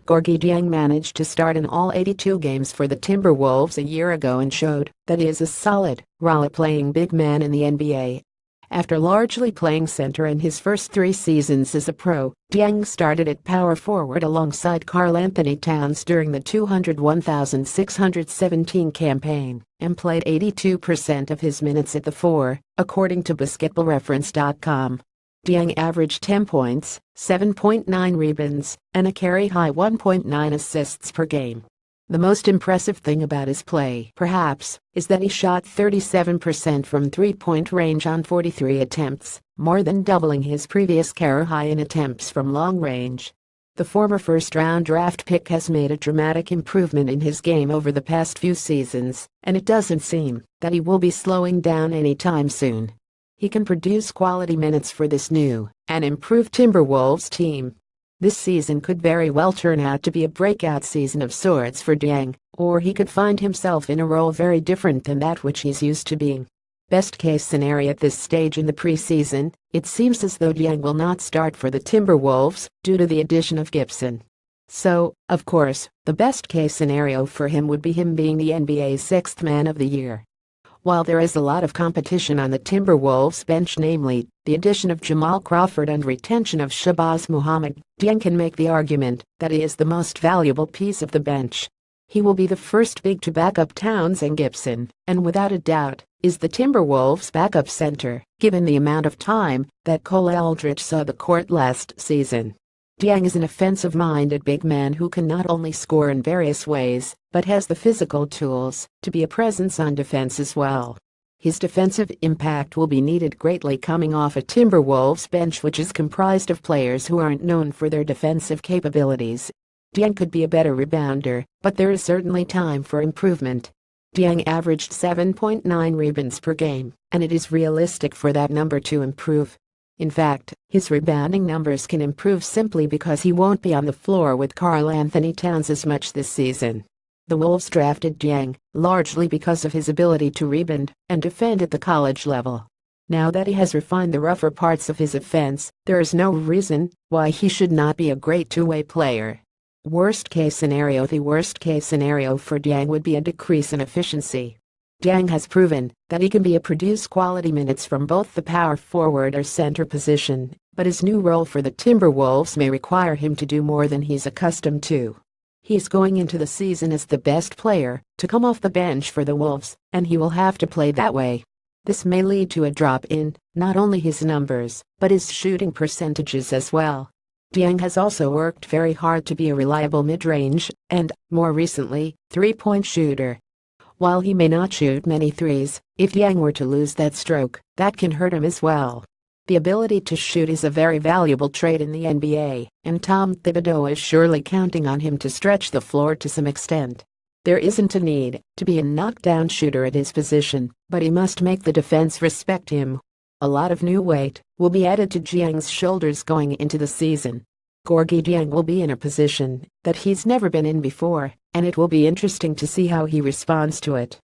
Gorgui Dieng managed to start in all 82 games for the Timberwolves a year ago and showed that he is a solid, role-playing big man in the NBA. After largely playing center in his first 3 seasons as a pro, Dieng started at power forward alongside Karl-Anthony Towns during the 201,617 campaign and played 82% of his minutes at the 4, according to basketballreference.com. Dieng averaged 10 points, 7.9 rebounds, and a career-high 1.9 assists per game. The most impressive thing about his play, perhaps, is that he shot 37% from three-point range on 43 attempts, more than doubling his previous career-high in attempts from long range. The former first-round draft pick has made a dramatic improvement in his game over the past few seasons, and it doesn't seem that he will be slowing down anytime soon. He can produce quality minutes for this new and improved Timberwolves team. This season could very well turn out to be a breakout season of sorts for Dieng, or he could find himself in a role very different than that which he's used to being. Best case scenario at this stage in the preseason, it seems as though Dieng will not start for the Timberwolves due to the addition of Gibson. So, of course, the best case scenario for him would be him being the NBA's 6th Man of the Year. While there is a lot of competition on the Timberwolves bench, namely the addition of Jamal Crawford and retention of Shabazz Muhammad, Dieng can make the argument that he is the most valuable piece of the bench. He will be the first big to back up Towns and Gibson, and without a doubt, is the Timberwolves' backup center, given the amount of time that Cole Aldrich saw the court last season. Dieng is an offensive-minded big man who can not only score in various ways, but has the physical tools to be a presence on defense as well. His defensive impact will be needed greatly coming off a Timberwolves bench which is comprised of players who aren't known for their defensive capabilities. Dieng could be a better rebounder, but there is certainly time for improvement. Dieng averaged 7.9 rebounds per game, and it is realistic for that number to improve. In fact, his rebounding numbers can improve simply because he won't be on the floor with Karl-Anthony Towns as much this season. The Wolves drafted Dieng largely because of his ability to rebound and defend at the college level. Now that he has refined the rougher parts of his offense, there is no reason why he should not be a great two-way player. Worst case scenario: the worst case scenario for Dieng would be a decrease in efficiency. Dieng has proven that he can produce quality minutes from both the power forward or center position, but his new role for the Timberwolves may require him to do more than he's accustomed to. He's going into the season as the best player to come off the bench for the Wolves, and he will have to play that way. This may lead to a drop in not only his numbers, but his shooting percentages as well. Dieng has also worked very hard to be a reliable mid-range and, more recently, three-point shooter. While he may not shoot many threes, if Dieng were to lose that stroke, that can hurt him as well. The ability to shoot is a very valuable trait in the NBA, and Tom Thibodeau is surely counting on him to stretch the floor to some extent. There isn't a need to be a knockdown shooter at his position, but he must make the defense respect him. A lot of new weight will be added to Dieng's shoulders going into the season. Gorgui Dieng will be in a position that he's never been in before, and it will be interesting to see how he responds to it.